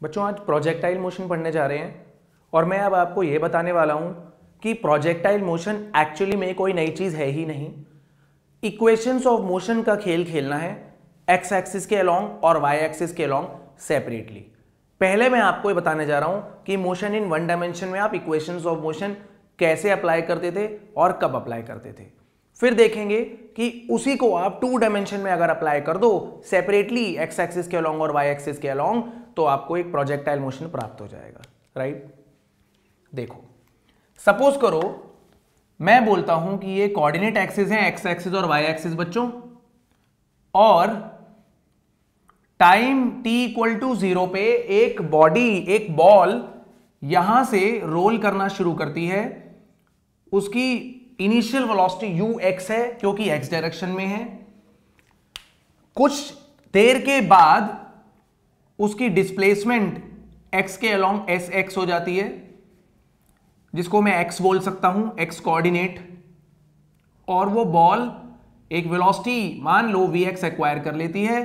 बच्चों आज projectile motion पढ़ने जा रहे हैं और मैं अब आपको यह बताने वाला हूं कि प्रोजेक्टाइल मोशन एक्चुअली में कोई नई चीज है ही नहीं। इक्वेशंस ऑफ मोशन का खेल खेलना है एक्स एक्सिस के अलोंग और वाई एक्सिस के अलोंग सेपरेटली। पहले मैं आपको ये बताने जा रहा हूं कि मोशन इन वन डायमेंशन में आप इक्वेशंस ऑफ मोशन कैसे अप्लाई करते थे और कब अप्लाई करते थे। फिर देखेंगे कि उसी को आप टू डायमेंशन में अगर अप्लाई कर दो सेपरेटली एक्स एक्सिस के अलोंग और वाई एक्सिस के अलोंग तो आपको एक प्रोजेक्टाइल मोशन प्राप्त हो जाएगा। राइट, देखो सपोज करो मैं बोलता हूं कि ये कोऑर्डिनेट एक्सिस है एक्स एक्सिस और वाई एक्सिस बच्चों, और टाइम t इक्वल टू 0 पे एक बॉडी एक बॉल यहां से रोल करना शुरू करती है। उसकी इनिशियल वेलोसिटी ux है क्योंकि x डायरेक्शन में है। कुछ देर के बाद उसकी डिस्प्लेसमेंट x के अलोंग sx हो जाती है, जिसको मैं x बोल सकता हूं, x कोऑर्डिनेट, और वो बॉल एक वेलोसिटी मान लो vx एक्वायर कर लेती है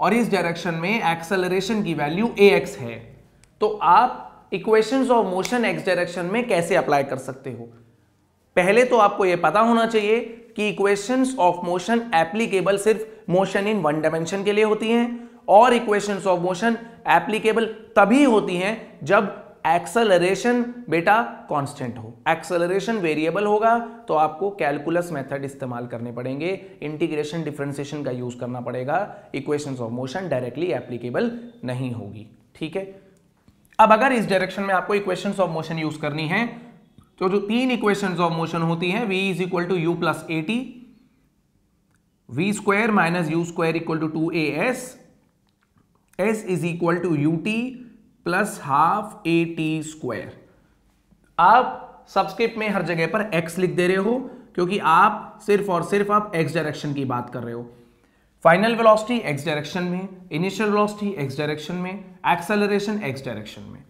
और इस डायरेक्शन में एक्सेलरेशन की वैल्यू ax है। तो आप equations of motion x direction में कैसे अप्लाई कर सकते हो? पहले तो आपको यह पता होना चाहिए कि इक्वेशंस ऑफ मोशन एप्लीकेबल सिर्फ मोशन इन वन डायमेंशन के लिए होती हैं और इक्वेशंस ऑफ मोशन एप्लीकेबल तभी होती हैं जब एक्सेलरेशन बेटा कांस्टेंट हो। एक्सेलरेशन वेरिएबल होगा तो आपको कैलकुलस मेथड इस्तेमाल करने पड़ेंगे, इंटीग्रेशन डिफरेंशिएशन का यूज करना पड़ेगा। Equations of motion directly applicable नहीं होगी। ठीक है, अब अगर इस डायरेक्शन में आपको इक्वेशंस ऑफ मोशन यूज करनी है तो जो तीन इक्वेशंस ऑफ मोशन होती हैं, v is equal to u plus a t, v square minus u square equal to 2as, s is equal to u t plus half a t square. आप subscript में हर जगह पर x लिख दे रहे हो क्योंकि आप सिर्फ और सिर्फ आप x डायरेक्शन की बात कर रहे हो। फाइनल वेलोसिटी x डायरेक्शन में, इनिशियल वेलोसिटी x डायरेक्शन में, एक्सेलरेशन x डायरेक्शन में।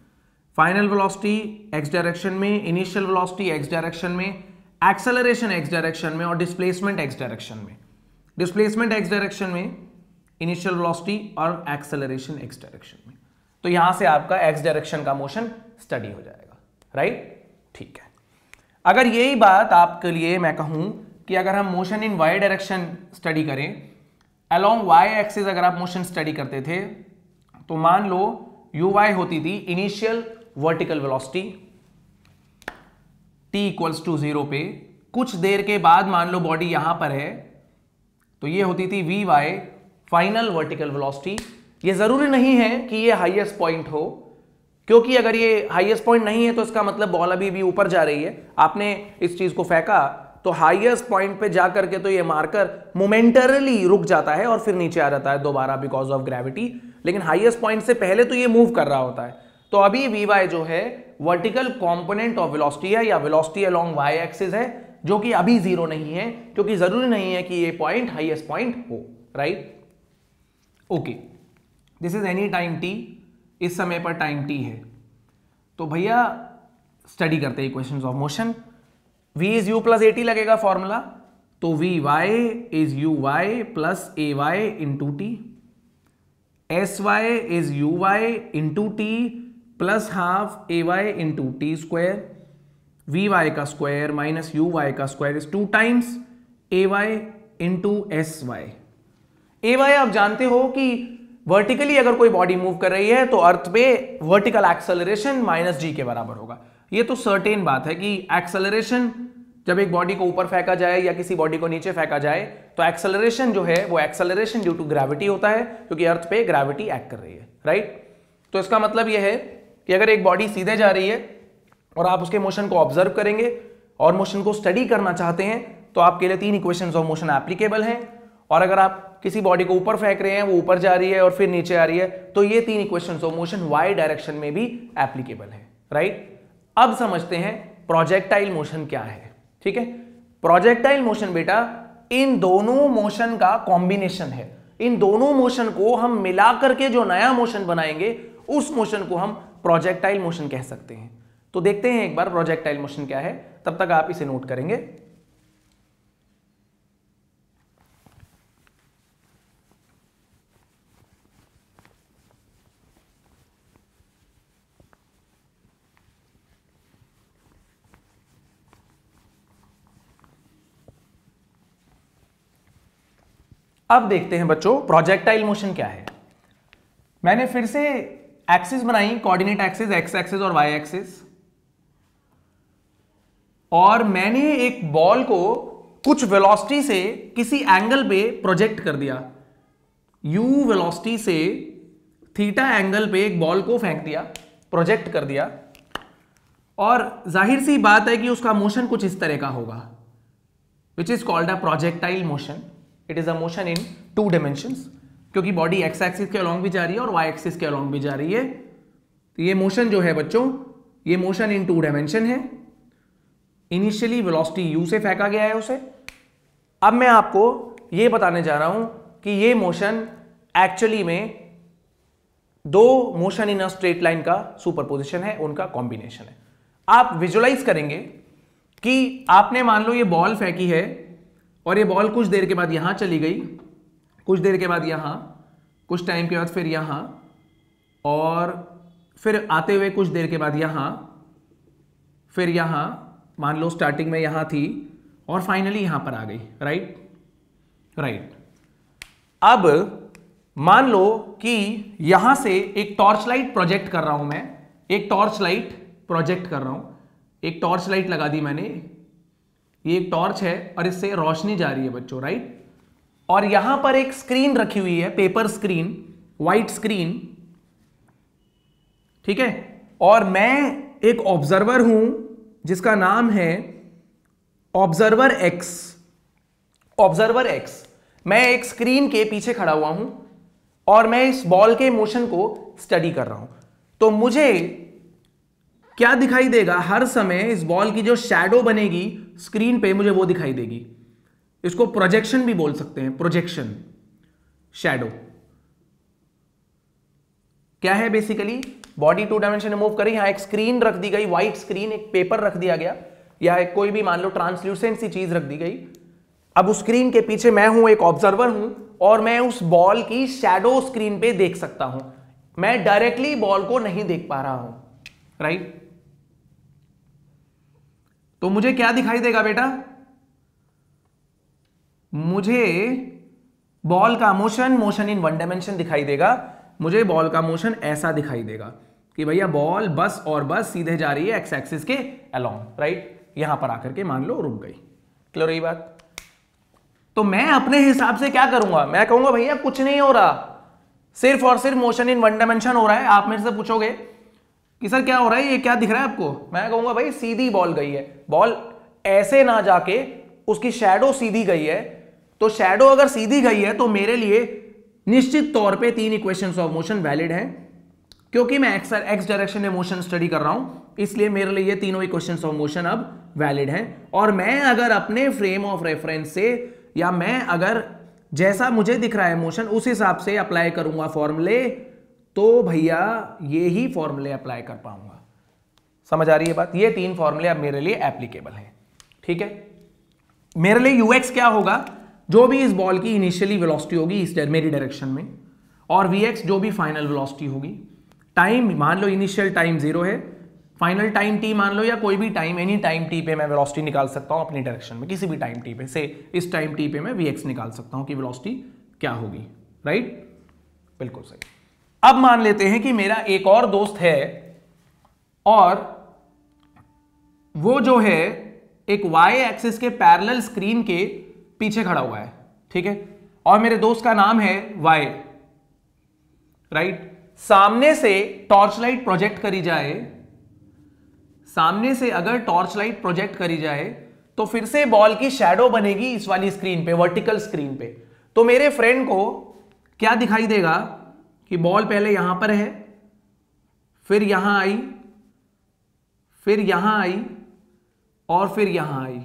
फाइनल वेलोसिटी x डायरेक्शन में, इनिशियल वेलोसिटी x डायरेक्शन में, एक्सेलरेशन x डायरेक्शन में और डिस्प्लेसमेंट x डायरेक्शन में। डिस्प्लेसमेंट x डायरेक्शन में, इनिशियल वेलोसिटी और एक्सेलरेशन x डायरेक्शन में। तो यहां से आपका x डायरेक्शन का मोशन स्टडी हो जाएगा। राइट, ठीक है। अगर यही बात आपके लिए मैं कहूं कि अगर हम motion in y direction study करें, अलोंग y एक्सिस अगर आप मोशन स्टडी करते थे तो मान लो uy होती थी initial vertical velocity t equals to 0 पे। कुछ देर के बाद मान लो बॉडी यहां पर है तो ये होती थी vy फाइनल वर्टिकल वेलोसिटी। ये जरूरी नहीं है कि ये हाईएस्ट पॉइंट हो, क्योंकि अगर ये हाईएस्ट पॉइंट नहीं है तो इसका मतलब बॉल अभी भी ऊपर जा रही है। आपने इस चीज को फेंका तो हाईएस्ट पॉइंट पे जा करके तो ये मार्कर मोमेंटरली रुक जाता है और फिर नीचे आ जाता है दोबारा बिकॉज ऑफ ग्रेविटी, लेकिन हाईएस्ट पॉइंट से पहले तो ये मूव कर रहा होता है। तो अभी vy जो है वर्टिकल कंपोनेंट ऑफ वेलोसिटी है या वेलोसिटी अलोंग y एक्सिस है, जो कि अभी जीरो नहीं है क्योंकि जरूरी नहीं है कि ये पॉइंट हाईएस्ट पॉइंट हो। Right, okay, this is any time t, इस समय पर टाइम t है। तो भैया स्टडी करते हैं equations of motion. v is u plus a T लगेगा फॉर्मूला, तो vy is uy plus ay into T, sy is uy into T plus half ay into T square, vy का square minus uy का square is 2 times ay into sy। ay आप जानते हो कि vertically अगर कोई body move कर रही है तो अर्थ पे वर्टिकल एक्सेलरेशन माइनस जी के बराबर होगा। ये तो सर्टेन बात है कि एक्सेलरेशन जब एक बॉडी को ऊपर फेंका जाए या किसी बॉडी को नीचे फेंका जाए तो एक्सेलरेशन जो है वो एक्सेलरेशन ड्यू टू ग्रेविटी होता है क्योंकि अर्थ पे ग्रेविटी एक्ट कर रही है। राइट, तो इसका मतलब यह है कि अगर एक बॉडी सीधे जा रही है और आप उसके मोशन को ऑब्जर्व करेंगे और मोशन को स्टडी करना चाहते हैं तो आपके लिए तीन इक्वेशंस ऑफ मोशन एप्लीकेबल हैं। और अगर आप किसी बॉडी को ऊपर फेंक रहे हैं, वो ऊपर जा रही है और फिर नीचे आ रही है, तो ये तीन equations of motion y direction में भी एप्लीकेबल है। राइट, अब समझते हैं प्रोजेक्टाइल मोशन क्या है। ठीक है, प्रोजेक्टाइल मोशन बेटा इन दोनों मोशन का कॉम्बिनेशन है। इन दोनों मोशन को हम मिला करके जो नया मोशन बनाएंगे उस मोशन को हम प्रोजेक्टाइल मोशन कह सकते हैं। तो देखते हैं एक बार प्रोजेक्टाइल मोशन क्या है, तब तक आप इसे नोट करेंगे। अब देखते हैं बच्चों प्रोजेक्टाइल मोशन क्या है। मैंने फिर से एक्सिस बनाई, कोऑर्डिनेट एक्सिस, एक्स एक्सिस और वाई एक्सिस, और मैंने एक बॉल को कुछ वेलोसिटी से किसी एंगल पे प्रोजेक्ट कर दिया। u वेलोसिटी से थीटा एंगल पे एक बॉल को फेंक दिया, प्रोजेक्ट कर दिया, और जाहिर सी बात है कि उसका मोशन कुछ इस तरह का होगा, which is called a projectile motion. It is a motion in 2 dimensions, क्योंकि बॉडी एक्स एक्सिस के अलॉन्ग भी जा रही है और वाई एक्सिस के अलॉन्ग भी जा रही है। तो ये मोशन जो है बच्चों, ये मोशन इन 2 डायमेंशन है। इनिशियली वेलोसिटी u से फेंका गया है उसे। अब मैं आपको ये बताने जा रहा हूं कि ये मोशन एक्चुअली में 2 motion in a straight line का सुपरपोजिशन है, उनका कॉम्बिनेशन है। आप विजुलाइज करेंगे कि आपने मान लो ये बॉल फेंकी है और ये बॉल कुछ देर के बाद यहां चली गई, कुछ देर के बाद यहां, कुछ टाइम के बाद फिर यहां, और फिर आते हुए कुछ देर के बाद यहां, फिर यहां, मान लो स्टार्टिंग में यहां थी और फाइनली यहां पर आ गई। राइट। अब मान लो कि यहां से एक टॉर्च लाइट प्रोजेक्ट कर रहा हूं मैं, एक टॉर्च लाइट प्रोजेक्ट कर रहा हूं, एक टॉर्च लाइट लगा दी मैंने, ये एक टॉर्च है और इससे रोशनी जा रही है बच्चों, राइट। और यहां पर एक स्क्रीन रखी हुई है, पेपर स्क्रीन, व्हाइट स्क्रीन, ठीक है। और मैं एक ऑब्जर्वर हूं जिसका नाम है ऑब्जर्वर एक्स। ऑब्जर्वर एक्स, मैं एक स्क्रीन के पीछे खड़ा हुआ हूं और मैं इस बॉल के मोशन को स्टडी कर रहा हूं। तो मुझे क्या दिखाई देगा, हर समय इस बॉल की जो शैडो बनेगी स्क्रीन पे मुझे वो दिखाई देगी। इसको प्रोजेक्शन भी बोल सकते हैं, प्रोजेक्शन शैडो क्या है, बेसिकली बॉडी 2 डायमेंशन में मूव करी, यहां एक स्क्रीन रख दी गई, व्हाइट स्क्रीन, एक पेपर रख दिया गया, या कोई भी मान लो ट्रांसल्यूसेंट सी चीज रख दी गई। अब उस स्क्रीन के पीछे मैं हूं, एक ऑब्जर्वर हूं, और मैं उस बॉल की शैडो स्क्रीन पे देख सकता हूं। मैं डायरेक्टली बॉल को नहीं देख पा रहा हूं, राइट। तो मुझे क्या दिखाई देगा बेटा, मुझे बॉल का मोशन इन 1 डायमेंशन दिखाई देगा। मुझे बॉल का मोशन ऐसा दिखाई देगा कि भैया बॉल बस और बस सीधे जा रही है एक्स एक्सिस के अलोंग, राइट। यहां पर आकर के मान लो रुक गई। क्लियर रही बात। तो मैं अपने हिसाब से क्या करूंगा, मैं कहूंगा भैया कुछ नहीं हो रहा, सिर्फ और सिर्फ मोशन इन 1 डायमेंशन हो रहा है। आप मेरे से पूछोगे कि सर क्या हो रहा है, ये क्या दिख रहा है आपको, मैं कहूंगा भाई सीधी बॉल गई है, बॉल ऐसे ना जाके उसकी शैडो सीधी गई है। तो शैडो अगर सीधी गई है तो मेरे लिए निश्चित तौर पे 3 इक्वेशंस ऑफ मोशन वैलिड हैं, क्योंकि मैं एक्स डायरेक्शन में मोशन स्टडी कर रहा हूं, इसलिए मेरे लिए ये तीनों इक्वेशंस ऑफ मोशन अब वैलिड हैं। और मैं अगर अपने फ्रेम ऑफ रेफरेंस से, या मैं अगर जैसा मुझे दिख रहा है मोशन उस हिसाब से अप्लाई करूंगा फॉर्मूले, तो भैया ये ही फॉर्मूले अप्लाई कर पाऊंगा। समझ आ रही है बात। ये 3 फॉर्मूले अब मेरे लिए एप्लीकेबल हैं, ठीक है। मेरे लिए यूएक्स क्या होगा, जो भी इस बॉल की इनिशियली वेलोसिटी होगी इस मेरी डायरेक्शन में, और वीएक्स जो भी फाइनल वेलोसिटी होगी। टाइम मान लो इनिशियल टाइम 0 है, फाइनल टाइम t मान लो, या कोई भी टाइम, एनी टाइम t पे मैं वेलोसिटी निकाल सकता हूं अपनी डायरेक्शन में, किसी भी टाइम t पे से इस टाइम t पे मैं वीएक्स निकाल सकता हूं कि वेलोसिटी क्या होगी, राइट। बिल्कुल सही। अब मान लेते हैं कि मेरा एक और दोस्त है और वो जो है एक y एक्सिस के पैरेलल स्क्रीन के पीछे खड़ा हुआ है, ठीक है, और मेरे दोस्त का नाम है y, राइट। सामने से टॉर्च लाइट प्रोजेक्ट करी जाए, सामने से अगर टॉर्च लाइट प्रोजेक्ट करी जाए तो फिर से बॉल की शैडो बनेगी इस वाली स्क्रीन पे, वर्टिकल स्क्रीन पे। तो मेरे फ्रेंड को क्या दिखाई देगा कि बॉल पहले यहां पर है, फिर यहां आई, फिर यहां आई, और फिर यहां आई।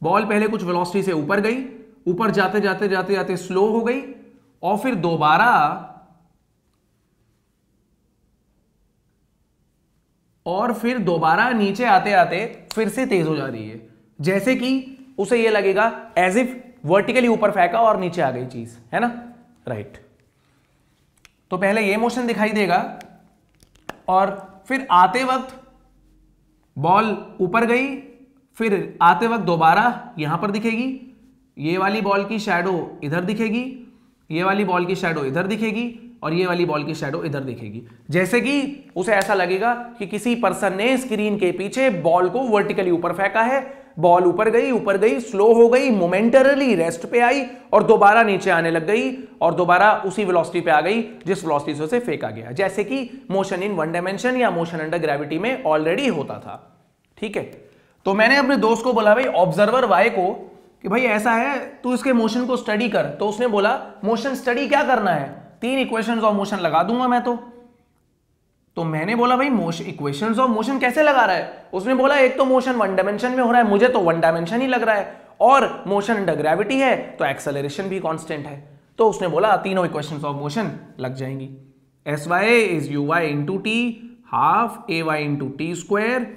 बॉल पहले कुछ वेलोसिटी से ऊपर गई, ऊपर जाते जाते जाते जाते स्लो हो गई, और फिर दोबारा नीचे आते आते फिर से तेज हो जा रही है, जैसे कि उसे यह लगेगा एज इफ वर्टिकली ऊपर फेंका और नीचे आ गई चीज, है ना, राइट। तो पहले ये मोशन दिखाई देगा, और फिर आते वक्त बॉल ऊपर गई, फिर आते वक्त दोबारा यहां पर दिखेगी, ये वाली बॉल की शैडो इधर दिखेगी, ये वाली बॉल की शैडो इधर दिखेगी और ये वाली बॉल की शैडो इधर दिखेगी। जैसे कि उसे ऐसा लगेगा कि किसी पर्सन ने स्क्रीन के पीछे बॉल को वर्टिकली ऊपर फेंका है, बॉल ऊपर गई, स्लो हो गई, मोमेंटरली रेस्ट पे आई और दोबारा नीचे आने लग गई और दोबारा उसी वेलोसिटी पे आ गई जिस वेलोसिटी से उसे फेंका गया, जैसे कि मोशन इन वन डायमेंशन या मोशन अंडर ग्रेविटी में ऑलरेडी होता था। ठीक है, तो मैंने अपने दोस्त को बोला भाई ऑब्जर्वर वाई को कि भाई ऐसा है तू इसके मोशन को स्टडी कर। तो उसने बोला मोशन स्टडी क्या करना है, 3 इक्वेशंस ऑफ मोशन लगा दूंगा मैं। तो मैंने बोला भाई मोशन इक्वेशंस ऑफ मोशन कैसे लगा रहा है? उसने बोला एक तो मोशन वन डायमेंशन में हो रहा है, मुझे तो वन डायमेंशन ही लग रहा है, और मोशन अंडर ग्रेविटी है तो एक्सेलरेशन भी कांस्टेंट है। तो उसने बोला तीनों इक्वेशंस ऑफ मोशन लग जाएंगी। S y is u y into T half a y into T square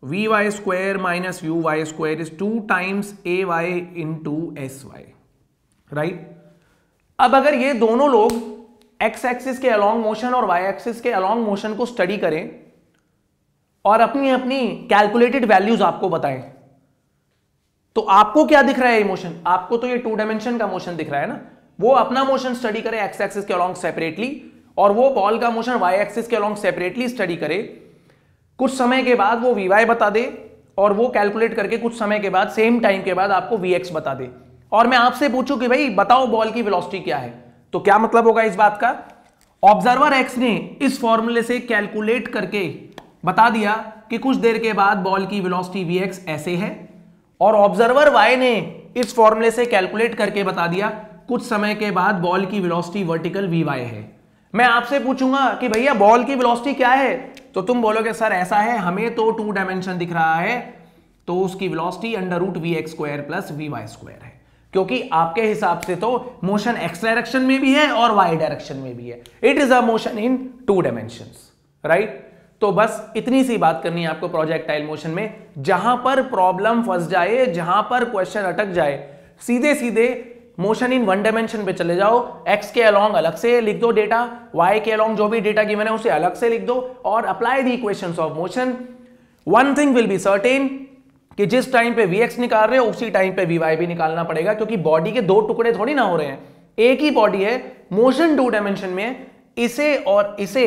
v y square minus u y square is 2 times a y into s y, right. अब अगर ये दोनों लोग x axis के along motion और y axis के along motion को study करें और अपनी अपनी कैलकुलेटेड वैल्यूज आपको बताएं, तो आपको क्या दिख रहा है इमोशन? आपको तो ये 2 डायमेंशन का मोशन दिख रहा है ना। वो अपना मोशन स्टडी करे एक्स एक्सिस के अलोंग सेपरेटली और वो बॉल का मोशन वाई एक्सिस के अलोंग सेपरेटली स्टडी करे। कुछ समय के बाद वो वी वाई बता दे और वो कैलकुलेट करके कुछ समय के बाद सेम टाइम के बाद आपको वी एक्स बता दे, और मैं आपसे पूछूं कि भाई बताओ बॉल की वेलोसिटी क्या है, तो क्या मतलब होगा इस बात का? ऑब्जर्वर एक्स ने इस फॉर्मूले से कैलकुलेट करके बता दिया कि कुछ देर के बाद बॉल की वेलोसिटी वी एक्स ऐसे है, और ऑब्जर्वर वाई ने इस फॉर्मूले से कैलकुलेट करके बता दिया कुछ समय के बाद बॉल की वेलोसिटी वर्टिकल वी वाई है। मैं आपसे पूछूंगा कि भैया बॉल की वेलोसिटी क्या है, तो तुम बोलोगे सर ऐसा है, हमें तो 2 डायमेंशन दिख रहा है, तो उसकी velocity under root v x square plus v y square है, क्योंकि आपके हिसाब से तो मोशन एक्स डायरेक्शन में भी है और वाई डायरेक्शन में भी है। It is a motion in 2 dimensions, right. तो बस इतनी सी बात करनी है आपको प्रोजेक्टाइल मोशन में। जहां पर प्रॉब्लम फंस जाए, जहां पर क्वेश्चन अटक जाए, सीधे सीधे मोशन इन 1 डायमेंशन पे चले जाओ, एक्स के अलोंग अलग से लिख दो डेटा, वाई के अलोंग जो भी डेटा गिवन है उसे अलग से लिख दो और apply the equations of motion. One thing will be certain कि जिस टाइम पे Vx निकाल रहे हो उसी टाइम पे Vy भी निकालना पड़ेगा, क्योंकि बॉडी के 2 टुकड़े थोड़ी ना हो रहे हैं, एक ही बॉडी है, मोशन 2 डायमेंशन में, इसे और इसे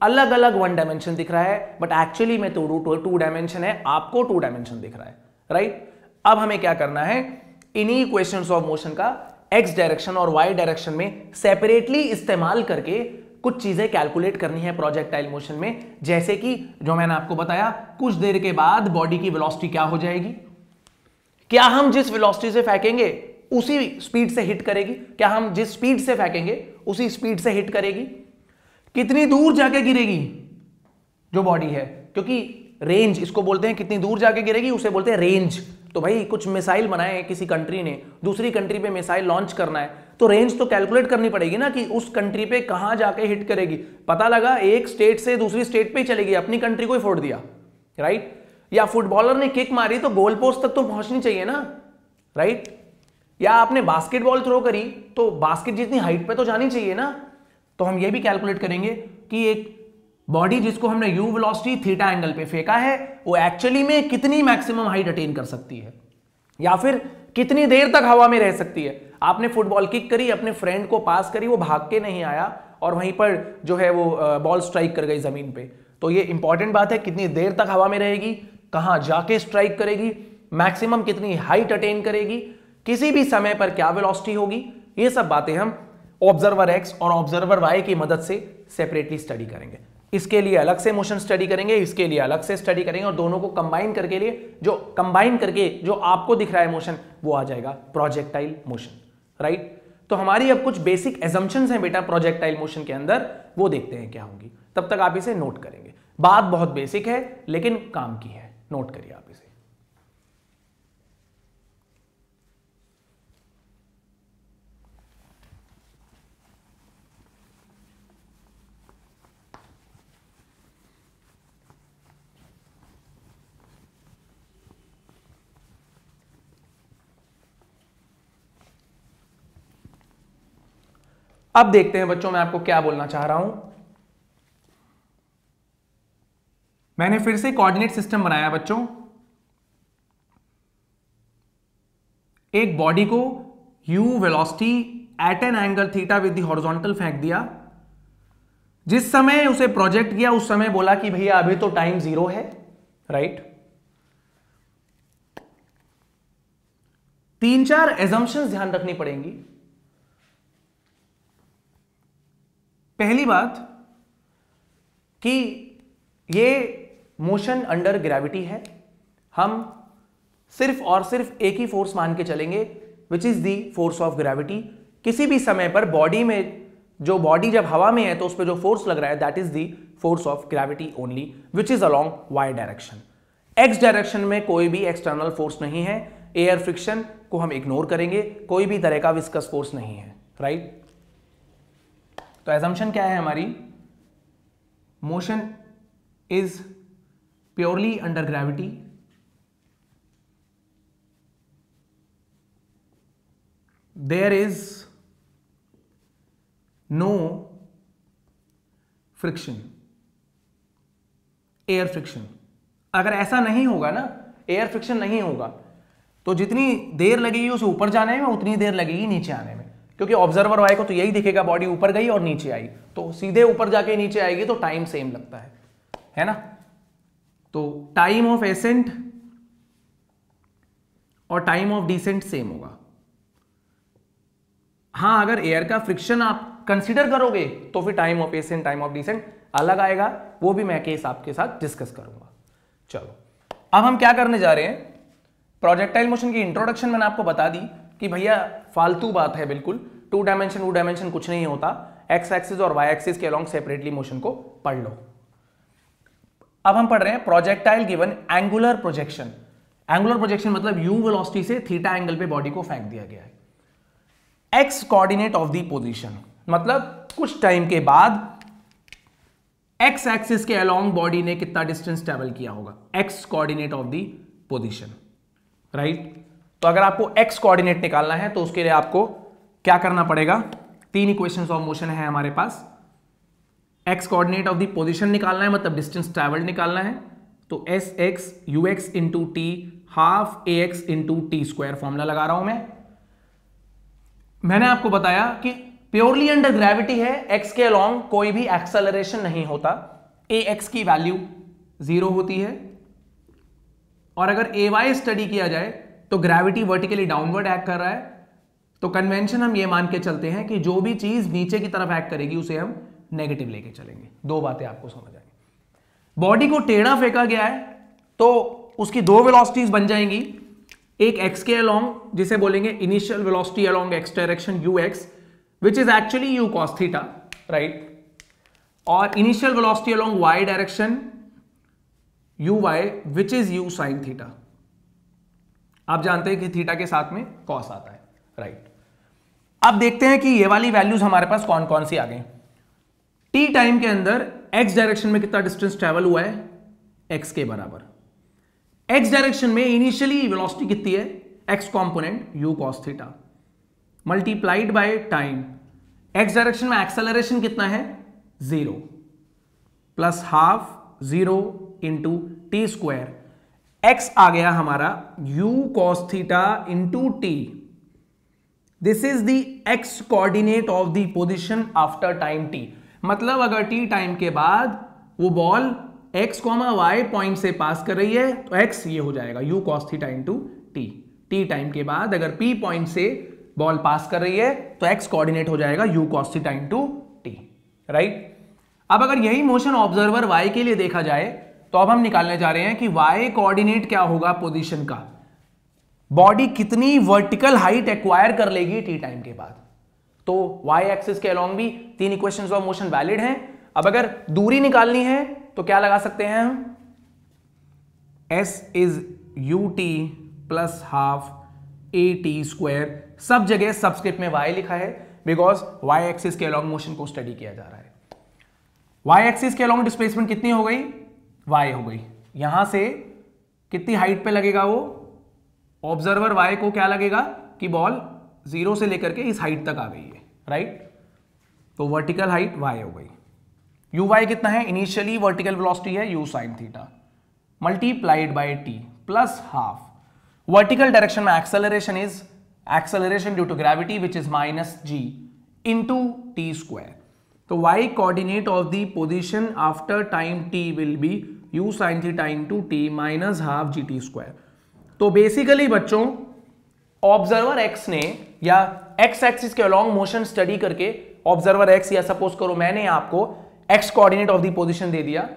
अलग अलग 1 डायमेंशन दिख रहा है, बट एक्चुअली में तो 2 डायमेंशन है, आपको 2 डायमेंशन दिख रहा है, राइट। अब हमें क्या करना है, इन्हीं इक्वेशंस ऑफ मोशन का एक्स डायरेक्शन और वाई डायरेक्शन में सेपरेटली इस्तेमाल करके कुछ चीजें कैलकुलेट करनी है प्रोजेक्टाइल मोशन में, जैसे कि जो मैंने आपको बताया कुछ देर के बाद बॉडी की वेलोसिटी क्या हो जाएगी, क्या हम जिस वेलोसिटी से फेंकेंगे उसी स्पीड से हिट करेगी, क्या हम जिस स्पीड से फेंकेंगे उसी स्पीड से हिट करेगी, कितनी दूर जाके गिरेगी जो बॉडी है, क्योंकि रेंज इसको बोलते हैं, कितनी दूर जाके गिरेगी उसे बोलते हैं रेंज। तो भाई कुछ मिसाइल बनाए किसी कंट्री ने, दूसरी कंट्री पे मिसाइल लॉन्च करना है, तो रेंज तो कैलकुलेट करनी पड़ेगी ना कि उस कंट्री पे कहां जाके हिट करेगी। पता लगा एक स्टेट से दूसरी स्टेट पे ही चलेगी, अपनी कंट्री को ही फोड़ दिया, राइट। या फुटबॉलर ने किक मारी तो गोल पोस्ट तक तो पहुंचनी चाहिए ना, राइट। या आपने बास्केटबॉल थ्रो करी तो बास्केट जितनी हाइट पे तो जानी चाहिए ना। तो हम ये भी कैलकुलेट करेंगे कि एक बॉडी जिसको हमने u वेलोसिटी थीटा एंगल पे फेंका है वो एक्चुअली में कितनी मैक्सिमम हाइट अटेन कर सकती है, या फिर कितनी देर तक हवा में रह सकती है। आपने फुटबॉल किक करी, अपने फ्रेंड को पास करी, वो भाग के नहीं आया और वहीं पर जो है वो बॉल स्ट्राइक कर गई जमीन पे, तो ये इंपॉर्टेंट बात है, कितनी देर तक हवा में रहेगी, कहां जाके स्ट्राइक करेगी, मैक्सिमम कितनी हाइट अटेन करेगी, किसी भी समय पर क्या वेलोसिटी होगी, ये सब बातें हम ऑब्जर्वर एक्स और ऑब्जर्वर वाई की मदद से सेपरेटली स्टडी करेंगे। इसके लिए अलग से मोशन स्टडी करेंगे, इसके लिए अलग से स्टडी करेंगे, और दोनों को कंबाइन करके जो आपको दिख रहा है मोशन वो आ जाएगा प्रोजेक्टाइल मोशन, राइट। तो हमारी अब कुछ बेसिक एजम्पशंस हैं बेटा प्रोजेक्टाइल मोशन के अंदर, वो देखते हैं क्या होंगी, तब तक आप इसे नोट करेंगे। बात बहुत बेसिक है लेकिन काम की है, नोट करिए आप इसे। अब देखते हैं बच्चों मैं आपको क्या बोलना चाह रहा हूं। मैंने फिर से कोऑर्डिनेट सिस्टम बनाया बच्चों। एक बॉडी को u velocity at an angle theta with the horizontal फेंक दिया। जिस समय उसे प्रोजेक्ट किया उस समय बोला कि भैया अभी तो टाइम 0 है, राइट। 3-4 एजम्पशंस ध्यान रखनी पड़ेंगी। पहली बात कि ये मोशन अंडर ग्रेविटी है, हम सिर्फ और सिर्फ एक ही फोर्स मान के चलेंगे which is the force of gravity. किसी भी समय पर बॉडी में, जो बॉडी जब हवा में है तो उस पर जो फोर्स लग रहा है that is the force of gravity only which is along Y direction. X direction में कोई भी एक्सटर्नल फोर्स नहीं है, एयर फ्रिक्शन को हम इग्नोर करेंगे, कोई भी तरह का विस्कस फोर्स नहीं है, राइट। तो एजम्पशन क्या है हमारी, motion is purely under gravity, there is no friction, air friction. अगर ऐसा नहीं होगा ना, एयर फ्रिक्शन नहीं होगा, तो जितनी देर लगेगी उसे ऊपर जाने में उतनी देर लगेगी नीचे आने में, क्योंकि ऑब्जर्वर वाई को तो यही दिखेगा बॉडी ऊपर गई और नीचे आई, तो सीधे ऊपर जाके नीचे आएगी तो टाइम सेम लगता है ना। तो टाइम ऑफ एसेंट और टाइम ऑफ डिसेंट सेम होगा। हाँ, अगर एयर का फ्रिक्शन आप कंसीडर करोगे तो फिर time of ascent time of descent अलग आएगा, वो भी मैं केस आपके साथ डिस्कस करूंगा। चलो अब हम क्या करने जा रहे हैं, प्रोजेक्टाइल मोशन की इंट्रोडक्शन मैंने आपको बता दी कि भैया फालतू बात है बिल्कुल, 2 डायमेंशन कुछ नहीं होता, एक्स एक्सिस और वाई एक्सिस के अलोंग सेपरेटली मोशन को पढ़ लो। अब हम पढ़ रहे हैं projectile given angular projection. Angular projection मतलब यू वेलोसिटी से थीटा एंगल पे बॉडी को फेंक दिया गया है। X coordinate of the position मतलब कुछ टाइम के बाद एक्स एक्सिस के अलोंग बॉडी ने कितना डिस्टेंस ट्रेवल किया होगा, x coordinate of the position, right. तो अगर आपको एक्स कोऑर्डिनेट निकालना है तो उसके लिए आपको क्या करना पड़ेगा, 3 इक्वेशंस ऑफ मोशन है हमारे पास। X coordinate of the position निकालना है, मतलब डिस्टेंस ट्रेवल्ड निकालना है, तो S X U X into T half A X into T square formula लगा रहा हूं मैंने आपको बताया कि प्योरली अंडर ग्रेविटी है, एक्स के अलोंग कोई भी एक्सेलरेशन नहीं होता, ए एक्स की वैल्यू 0 होती है, और अगर ए वाई स्टडी किया जाए तो ग्रेविटी वर्टिकली डाउनवर्ड एक्ट कर रहा है, तो कन्वेंशन हम ये मान के चलते हैं कि जो भी चीज नीचे की तरफ एक्ट करेगी उसे हम नेगेटिव लेके चलेंगे। 2 बातें आपको समझ आएंगी। बॉडी को टेढ़ा फेंका गया है तो उसकी 2 वेलोसिटीज बन जाएंगी, एक एक्स के अलोंग जिसे बोलेंगे initial velocity along X direction U X which is actually U cos theta, right, और initial velocity along Y direction U Y which is U sine theta. आप जानते हैं कि थीटा के साथ में कॉस आता है, राइट। अब देखते हैं कि ये वाली वैल्यूज हमारे पास कौन कौन सी आ गई। टी टाइम के अंदर एक्स डायरेक्शन में कितना डिस्टेंस ट्रेवल हुआ है, एक्स के बराबर। एक्स डायरेक्शन में इनिशियली वेलोसिटी कितनी है, X component U cos theta multiplied by time. X direction में एक्सेलरेशन कितना है, 0 plus half 0 into T square. X आ गया हमारा U cos theta into T. This is the X coordinate of the position after time T. मतलब अगर T time के बाद वो बॉल x, y पॉइंट से पास कर रही है तो x ये हो जाएगा u cos theta into T. T time के बाद अगर p पॉइंट से बॉल पास कर रही है तो x कोऑर्डिनेट हो जाएगा u cos theta into T, right. अब अगर यही मोशन ऑब्जर्वर y के लिए देखा जाए तो अब हम निकालने जा रहे हैं कि y कोऑर्डिनेट क्या होगा पोजीशन का, बॉडी कितनी वर्टिकल हाइट एक्वायर कर लेगी टी टाइम के बाद। तो y एक्सिस के अलोंग भी 3 इक्वेशंस ऑफ मोशन वैलिड हैं। अब अगर दूरी निकालनी है तो क्या लगा सकते हैं हम, s is you t plus half a t square. सब जगह सबस्क्रिप्ट में y लिखा है बिकॉज y एक्सिस के अलोंग मोशन को स्टडी किया जा रहा है। y एक्सिस के अलोंग डिस्प्लेसमेंट कितनी हो गई, y हो गई। यहां से कितनी हाइट पे लगेगा वो, ऑब्जर्वर y को क्या लगेगा कि बॉल 0 से लेकर के इस हाइट तक आ गई है, राइट। तो वर्टिकल हाइट y हो गई। यू वाई कितना है, इनिशियली वर्टिकल वेलोसिटी है u sine theta multiplied by t plus half. Vertical direction में acceleration is acceleration due to gravity which is -g into t square. तो y coordinate of the position after time t will be u sin theta into t minus half gt square. तो basically बच्चों observer x ने या x axis के along motion study करके observer x, या suppose करो मैंने आपको x coordinate of the position दे दिया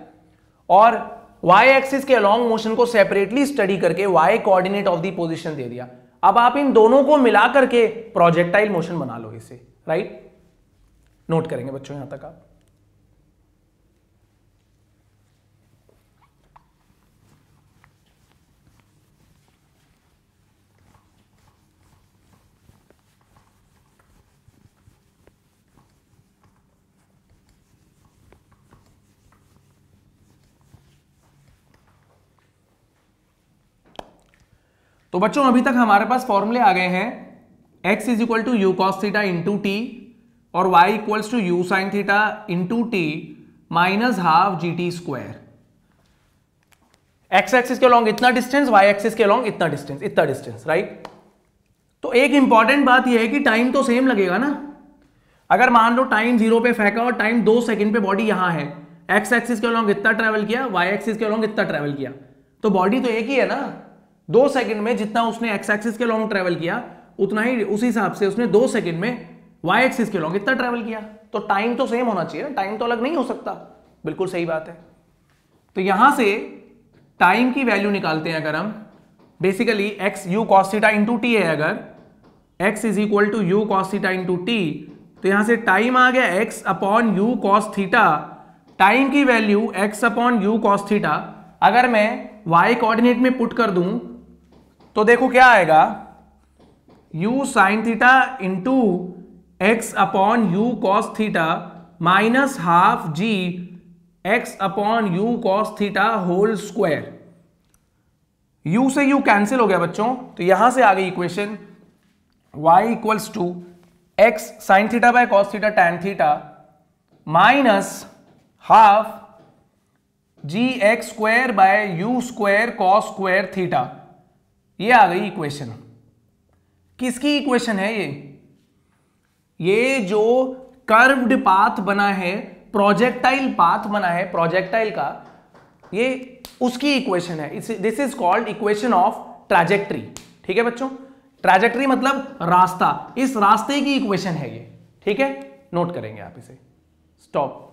और y एक्सिस के अलोंग मोशन को सेपरेटली स्टडी करके y coordinate of the position दे दिया। अब आप इन दोनों को मिला करके प्रोजेक्टाइल मोशन बना लो इसे, राइट? नोट करेंगे बच्चों यहां तक आप। तो बच्चों अभी तक हमारे पास फॉर्मूले आ गए हैं, x is equal to u cos theta into t और y equals to u sine theta into t minus half g t square. x axis के अलॉन्ग इतना डिस्टेंस, y एक्सिस के अलॉन्ग इतना डिस्टेंस, राइट? तो एक important बात यह है कि टाइम तो सेम लगेगा ना। अगर मान लो टाइम 0 पे फेंका और टाइम 2 सेकंड पे बॉडी यहां है, x एक्सिस के अलॉन्ग इतना ट्रेवल किया, y एक्सिस के अलॉन्ग इतना ट्रेवल किया, तो बॉडी तो एक ही है ना। 2 सेकंड में जितना उसने x एक्सिस के अलॉन्ग ट्रेवल किया उतना ही उस हिसाब से उसने 2 सेकंड में y एक्सिस के अलॉन्ग इतना ट्रेवल किया। तो टाइम तो सेम होना चाहिए ना, टाइम तो अलग नहीं हो सकता। बिल्कुल सही बात है। तो यहां से टाइम की वैल्यू निकालते हैं अगर हम, basically x u cos theta into t है, अगर x is equal to u cos theta into t, तो यहां से टाइम आ गया x upon u cos theta. Time की value x upon u cos theta अगर मैं y कोऑर्डिनेट में पुट कर दूं तो देखो क्या आएगा, u sine theta into x upon u cos theta minus half g x upon u cos theta whole square. u से u कैंसिल हो गया बच्चों, तो यहां से आ गई equation y equals to x sine theta by cos theta tan theta minus half g x square by u square cos square theta. ये आ गई इक्वेशन। किसकी इक्वेशन है ये जो कर्व्ड पाथ बना है, प्रोजेक्टाइल पाथ बना है प्रोजेक्टाइल का, ये उसकी इक्वेशन है। This is called equation of trajectory. ठीक है बच्चों, ट्रैजेक्टरी मतलब रास्ता, इस रास्ते की इक्वेशन है ये। ठीक है, नोट करेंगे आप इसे। स्टॉप।